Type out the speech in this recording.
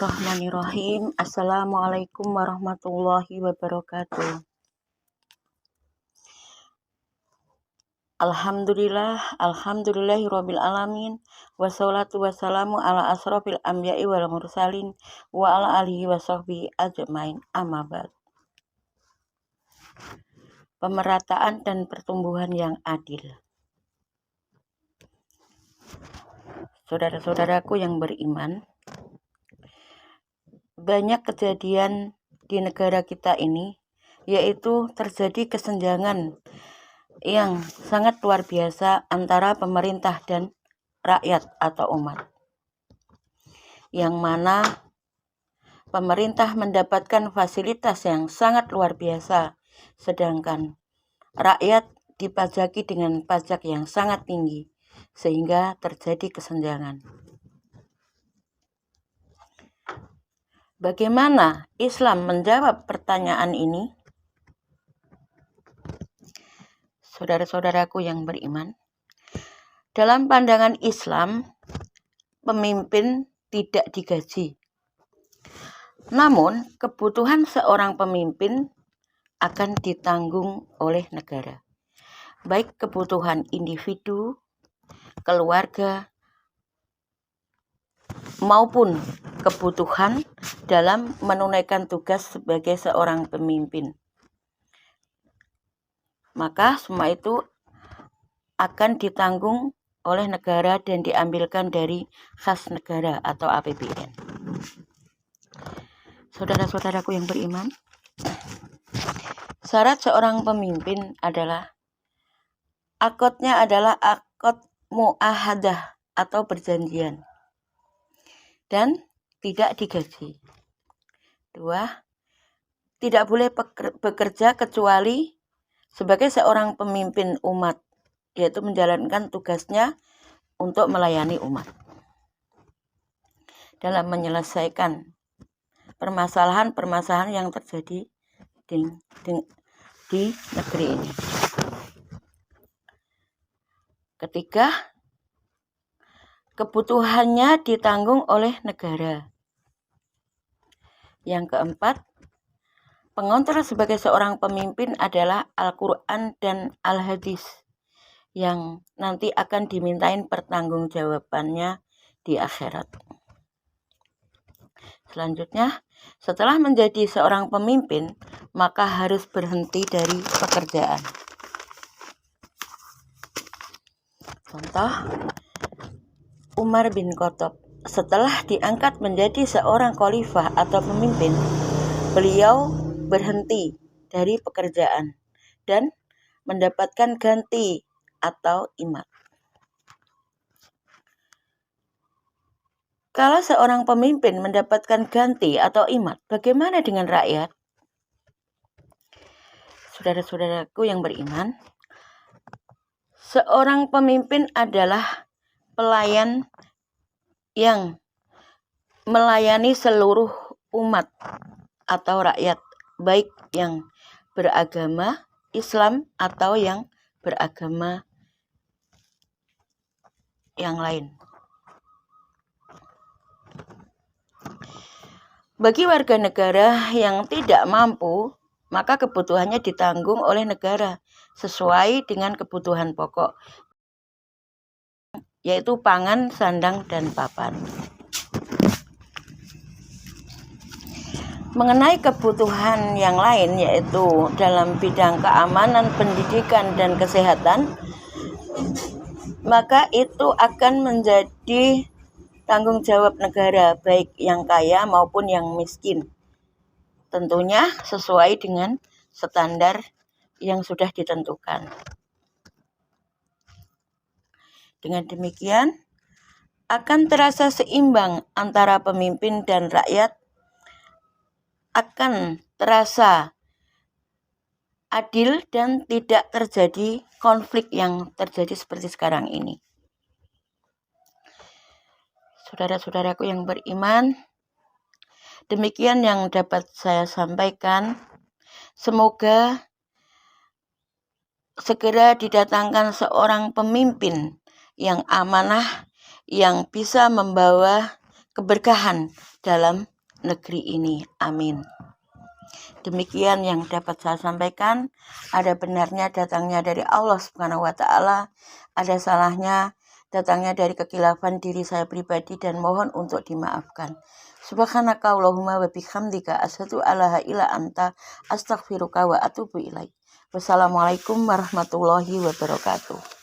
Bismillahirrahmanirrahim. Assalamualaikum warahmatullahi wabarakatuh. Alhamdulillahirabbil alamin. Wassalatu wassalamu ala asrofil anbiya'i wal mursalin wa ala alihi washabbihi ajmain. Amma ba'd. Pemerataan dan pertumbuhan yang adil. Saudara-saudaraku yang beriman, banyak kejadian di negara kita ini, yaitu terjadi kesenjangan yang sangat luar biasa antara pemerintah dan rakyat atau umat, yang mana pemerintah mendapatkan fasilitas yang sangat luar biasa, sedangkan rakyat dipajaki dengan pajak yang sangat tinggi, sehingga terjadi kesenjangan. Bagaimana Islam menjawab pertanyaan ini? Saudara-saudaraku yang beriman, dalam pandangan Islam, pemimpin tidak digaji. Namun, kebutuhan seorang pemimpin akan ditanggung oleh negara, baik kebutuhan individu, keluarga, maupun kebutuhan dalam menunaikan tugas sebagai seorang pemimpin. Maka semua itu akan ditanggung oleh negara dan diambilkan dari khas negara atau APBN. Saudara-saudaraku yang beriman, syarat seorang pemimpin adalah akadnya adalah akad muahadah atau perjanjian dan tidak digaji. 2. Tidak boleh bekerja kecuali sebagai seorang pemimpin umat, yaitu menjalankan tugasnya untuk melayani umat dalam menyelesaikan permasalahan-permasalahan yang terjadi di negeri ini. Ketiga, kebutuhannya ditanggung oleh negara. Yang keempat, pengontrol sebagai seorang pemimpin adalah Al-Quran dan Al-Hadis yang nanti akan dimintain pertanggungjawabannya di akhirat. Selanjutnya, setelah menjadi seorang pemimpin, maka harus berhenti dari pekerjaan. Contoh, Umar bin Khattab setelah diangkat menjadi seorang khalifah atau pemimpin, beliau berhenti dari pekerjaan dan mendapatkan ganti atau imam. Kalau seorang pemimpin mendapatkan ganti atau imam, bagaimana dengan rakyat? Saudara-saudaraku yang beriman, seorang pemimpin adalah pelayan yang melayani seluruh umat atau rakyat, baik yang beragama Islam atau yang beragama yang lain. Bagi warga negara yang tidak mampu, maka kebutuhannya ditanggung oleh negara sesuai dengan kebutuhan pokok, yaitu pangan, sandang, dan papan. Mengenai kebutuhan yang lain, yaitu dalam bidang keamanan, pendidikan, dan kesehatan, maka itu akan menjadi tanggung jawab negara, baik yang kaya maupun yang miskin. Tentunya sesuai dengan standar yang sudah ditentukan. Dengan demikian, akan terasa seimbang antara pemimpin dan rakyat, akan terasa adil dan tidak terjadi konflik yang terjadi seperti sekarang ini. Saudara-saudaraku yang beriman, demikian yang dapat saya sampaikan. Semoga segera didatangkan seorang pemimpin yang amanah, yang bisa membawa keberkahan dalam negeri ini. Amin. Demikian yang dapat saya sampaikan. Ada benarnya datangnya dari Allah Subhanahu wa Ta'ala, ada salahnya datangnya dari kekhilafan diri saya pribadi dan mohon untuk dimaafkan. Subhanaka Allahumma wa bihamdika asyhadu alla ilaha illa anta astaghfiruka wa atubu ilaik. Wassalamualaikum warahmatullahi wabarakatuh.